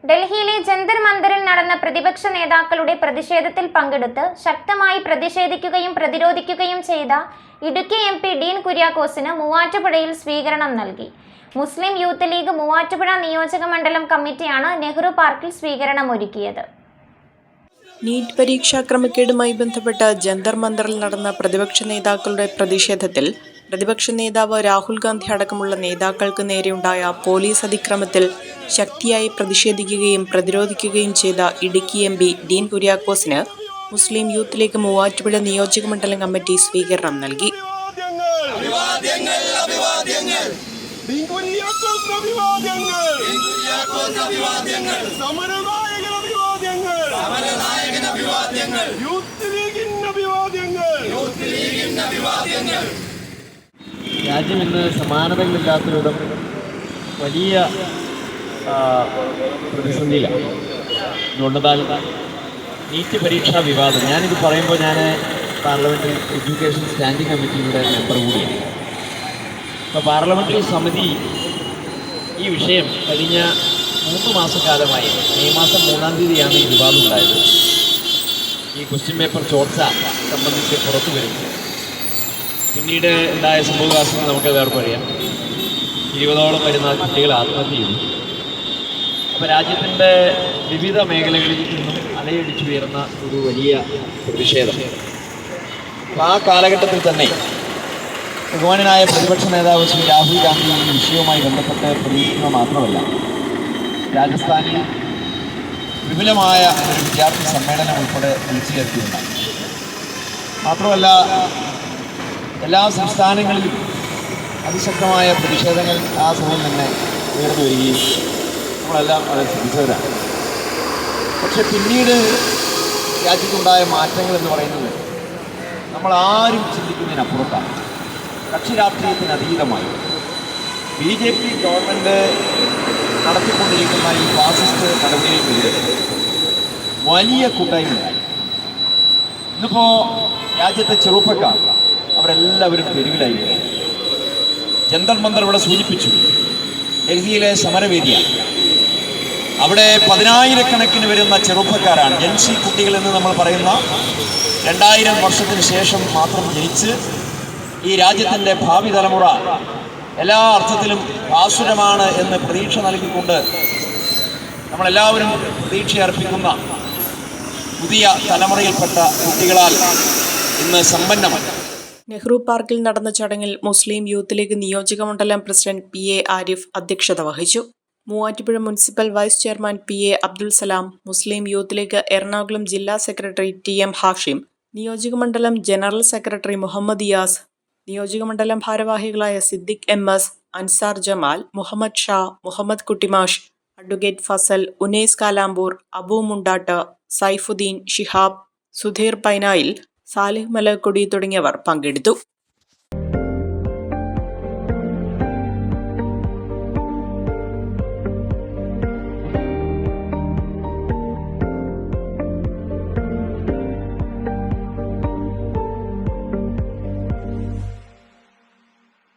ഡൽഹിയിലെ ജന്തർ മന്ദറിൽ നടന്ന പ്രതിപക്ഷ നേതാക്കളുടെ പ്രതിഷേധത്തിൽ പങ്കെടുത്ത് ശക്തമായി പ്രതിഷേധിക്കുകയും പ്രതിരോധിക്കുകയും ചെയ്ത ഇടുക്കി MP ഡീൻ കുര്യാക്കോസിന് മൂവാറ്റുപുഴയിൽ സ്വീകരണം നൽകി. മുസ്ലിം യൂത്ത് ലീഗ് മൂവാറ്റുപുഴ നിയോജക മണ്ഡലം കമ്മിറ്റിയാണ് നെഹ്റു പാർക്കിൽ സ്വീകരണം ഒരുക്കിയത്. നീറ്റ് പരീക്ഷാ ക്രമക്കേടുമായി ബന്ധപ്പെട്ട് ജന്തർ മന്ദറിൽ നടന്ന പ്രതിപക്ഷ നേതാക്കളുടെ പ്രതിഷേധത്തിൽ പ്രതിപക്ഷ നേതാവ് രാഹുൽ ഗാന്ധി അടക്കമുള്ള നേതാക്കൾക്ക് നേരെയുണ്ടായ പോലീസ് അതിക്രമത്തിൽ ശക്തിയായി പ്രതിഷേധിക്കുകയും പ്രതിരോധിക്കുകയും ചെയ്ത ഇടുക്കി MP ഡീൻ കുര്യാക്കോസിന് മുസ്ലിം യൂത്ത് ലീഗ് മൂവാറ്റുപുഴ നിയോജക മണ്ഡലം കമ്മിറ്റി സ്വീകരണം നൽകി. രാജ്യം ഇന്ന് സമാനതകളില്ലാത്തവിധം വലിയ പ്രതിസന്ധിയിലാണ്. അതുകൊണ്ടെന്നാൽ നീറ്റ് പരീക്ഷാ വിവാദം, ഞാനിത് പറയുമ്പോൾ ഞാൻ പാർലമെൻ്ററി എഡ്യൂക്കേഷൻ സ്റ്റാൻഡിംഗ് കമ്മിറ്റിയുടെ മെമ്പർ കൂടിയാണ്. അപ്പോൾ പാർലമെൻ്ററി സമിതി ഈ വിഷയം കഴിഞ്ഞ 3 മാസക്കാലമായി, മെയ് മാസം 3-ാം തീയതിയാണ് ഈ വിവാദം ഉണ്ടായത്. ഈ ക്വസ്റ്റ്യൻ പേപ്പർ ചോർച്ച സംബന്ധിച്ച് പുറത്തു വരുന്നു. പിന്നീട് ഉണ്ടായ സംഭവവികാസങ്ങൾ നമുക്കതെല്ലാവർക്കും അറിയാം. 20ഓളം വരുന്ന കുട്ടികൾ ആത്മഹത്യ ചെയ്തു. അപ്പോൾ രാജ്യത്തിൻ്റെ വിവിധ മേഖലകളിൽ നിന്നും അലയടിച്ചുയർന്ന ഒരു വലിയ പ്രതിഷേധം. അപ്പോൾ ആ കാലഘട്ടത്തിൽ തന്നെ ബഹുമാന്യനായ പ്രതിപക്ഷ നേതാവ് ശ്രീ രാഹുൽ ഗാന്ധി ഈ വിഷയവുമായി ബന്ധപ്പെട്ട് പ്രതികരിക്കുക മാത്രമല്ല, രാജസ്ഥാനിൽ വിപുലമായ ഒരു വിദ്യാർത്ഥി സമ്മേളനം ഉൾപ്പെടെ വിളിച്ചു ചേർത്തിയുണ്ടായി. മാത്രമല്ല, എല്ലാ സംസ്ഥാനങ്ങളിലും അതിശക്തമായ പ്രതിഷേധങ്ങൾ ആ സമയം തന്നെ ഉയർന്നു വരികയും നമ്മളെല്ലാം അത് ശ്രദ്ധിച്ചവരാണ്. പക്ഷെ പിന്നീട് രാജ്യത്തുണ്ടായ മാറ്റങ്ങൾ എന്ന് പറയുന്നത് നമ്മൾ ആരും ചിന്തിക്കുന്നതിനപ്പുറത്താണ്. കക്ഷി രാഷ്ട്രീയത്തിന് അതീതമായി BJP ഗവൺമെൻറ് നടത്തിക്കൊണ്ടിരിക്കുന്ന ഈ ഫാസിസ്റ്റ് നടപടികൾക്കെതിരെ വലിയ കൂട്ടായ്മയായി. ഇന്നിപ്പോൾ രാജ്യത്തെ ചെറുപ്പക്കാർ അവരെല്ലാവരും തെരുവിലായി. ജന്തർ മന്ദർ ഇവിടെ സൂചിപ്പിച്ചു, ഡൽഹിയിലെ സമരവേദിയാണ്. അവിടെ 10,000-കണക്കിന് വരുന്ന ചെറുപ്പക്കാരാണ്, ജൻസി കുട്ടികൾ എന്ന് നമ്മൾ പറയുന്ന 2000 വർഷത്തിന് ശേഷം മാത്രം ജനിച്ച് ഈ രാജ്യത്തിൻ്റെ ഭാവി തലമുറ എല്ലാ അർത്ഥത്തിലും ആസുരമാണ് എന്ന് പ്രതീക്ഷ നൽകിക്കൊണ്ട് നമ്മളെല്ലാവരും പ്രതീക്ഷയർപ്പിക്കുന്ന പുതിയ തലമുറയിൽപ്പെട്ട കുട്ടികളാൽ ഇന്ന് സമ്പന്നമാണ്. നെഹ്റു പാർക്കിൽ നടന്ന ചടങ്ങിൽ മുസ്ലിം യൂത്ത് ലീഗ് നിയോജക മണ്ഡലം പ്രസിഡന്റ് PA ആരിഫ് അധ്യക്ഷത വഹിച്ചു. Muvattupuzha municipal vice chairman PA Abdul Salam, Muslim youth league Ernakulam ജില്ലാ സെക്രട്ടറി TM ഹാഷിം, നിയോജക മണ്ഡലം ജനറൽ സെക്രട്ടറി മുഹമ്മദ് യാസ്, നിയോജക മണ്ഡലം ഭാരവാഹികളായ സിദ്ദിഖ് MS, അൻസാർ ജമാൽ, മുഹമ്മദ് ഷാ, മുഹമ്മദ് കുട്ടിമാഷ്, അഡ്വക്കേറ്റ് ഫസൽ, ഉനൈസ് കാലാമ്പൂർ, അബു മുണ്ടാട്ട്, സൈഫുദ്ദീൻ, ഷിഹാബ്, സുധീർ പൈനായിൽ, സാലിഹ് മലക്കുടി തുടങ്ങിയവർ പങ്കെടുത്തു.